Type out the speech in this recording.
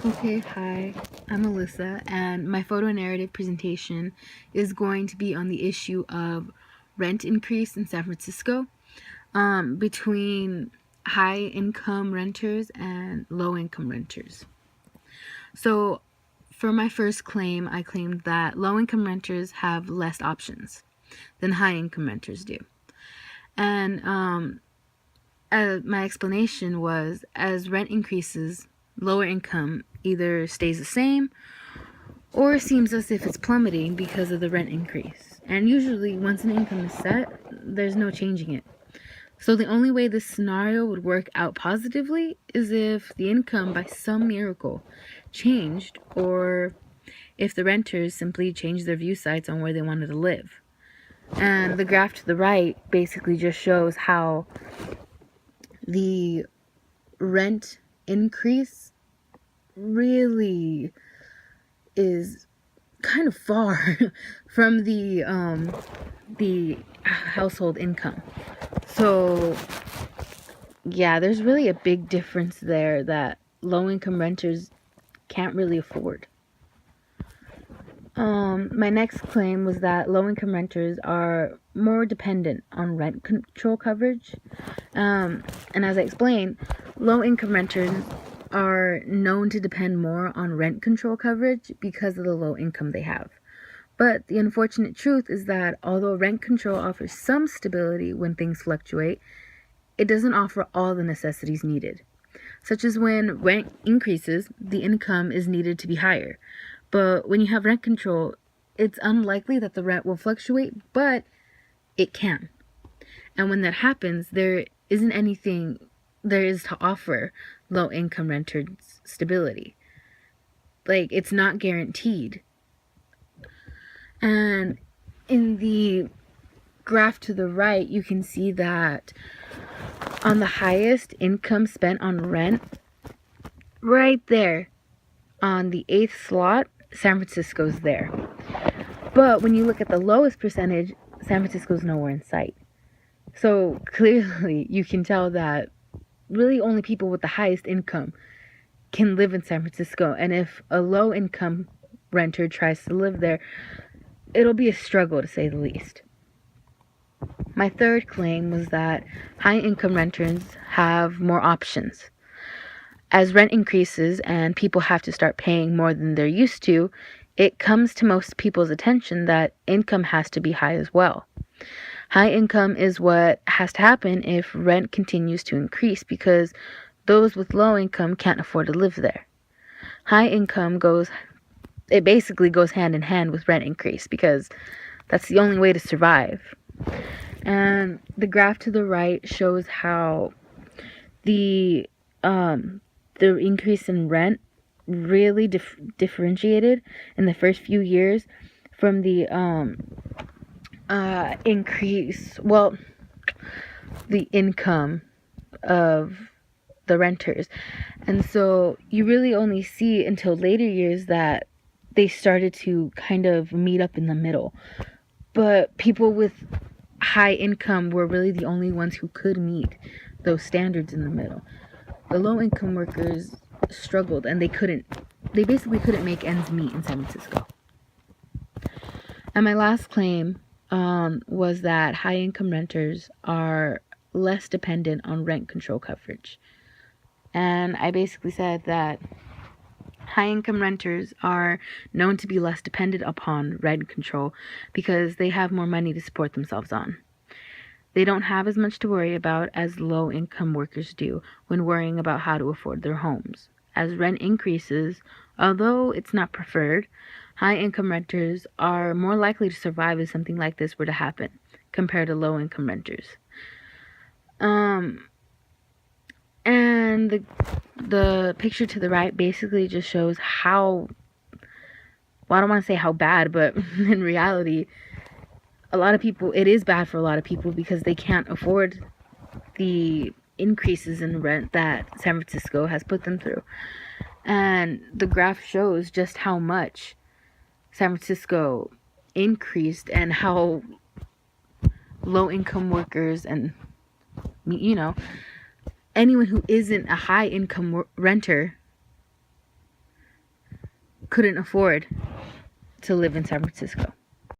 Okay, hi, I'm Alyssa, and my photo narrative presentation is going to be on the issue of rent increase in San Francisco between high income renters and low income renters. So, for my first claim, I claimed that low income renters have less options than high income renters do. And my explanation was as rent increases, lower income either stays the same or seems as if it's plummeting because of the rent increase. And usually, once an income is set, there's no changing it. So the only way this scenario would work out positively is if the income, by some miracle, changed, or if the renters simply changed their view sites on where they wanted to live. And the graph to the right basically just shows how the rent increase really is kind of far from the household income. So yeah, there's really a big difference there that low income renters can't really afford. My next claim was that low income renters are more dependent on rent control coverage. And as I explained, low income renters are known to depend more on rent control coverage because of the low income they have. But the unfortunate truth is that although rent control offers some stability when things fluctuate, it doesn't offer all the necessities needed, such as when rent increases, the income is needed to be higher. But when you have rent control, it's unlikely that the rent will fluctuate, but it can. And when that happens, there isn't anything there is to offer low income renters stability. Like, it's not guaranteed. And in the graph to the right, you can see that on the highest income spent on rent, right there on the 8th slot, San Francisco's there. But when you look at the lowest percentage, San Francisco's nowhere in sight. So clearly you can tell that really only people with the highest income can live in San Francisco. And if a low income renter tries to live there, it'll be a struggle, to say the least. My third claim was that high income renters have more options. As rent increases and people have to start paying more than they're used to, it comes to most people's attention that income has to be high as well. High income is what has to happen if rent continues to increase because those with low income can't afford to live there. High income basically goes hand in hand with rent increase because that's the only way to survive. And the graph to the right shows how the increase in rent really differentiated in the first few years from the the income of the renters. And so you really only see until later years that they started to kind of meet up in the middle. But people with high income were really the only ones who could meet those standards in the middle. The low income workers struggled and they basically couldn't make ends meet in San Francisco. And my last claim was that high income renters are less dependent on rent control coverage. And I basically said that high income renters are known to be less dependent upon rent control because they have more money to support themselves on. They don't have as much to worry about as low income workers do when worrying about how to afford their homes. As rent increases, although it's not preferred, high income renters are more likely to survive if something like this were to happen compared to low income renters. And the picture to the right basically just shows how, well, I don't want to say how bad, but in reality, it is bad for a lot of people because they can't afford the increases in rent that San Francisco has put them through. And the graph shows just how much San Francisco increased and how low income workers and, anyone who isn't a high income renter couldn't afford to live in San Francisco.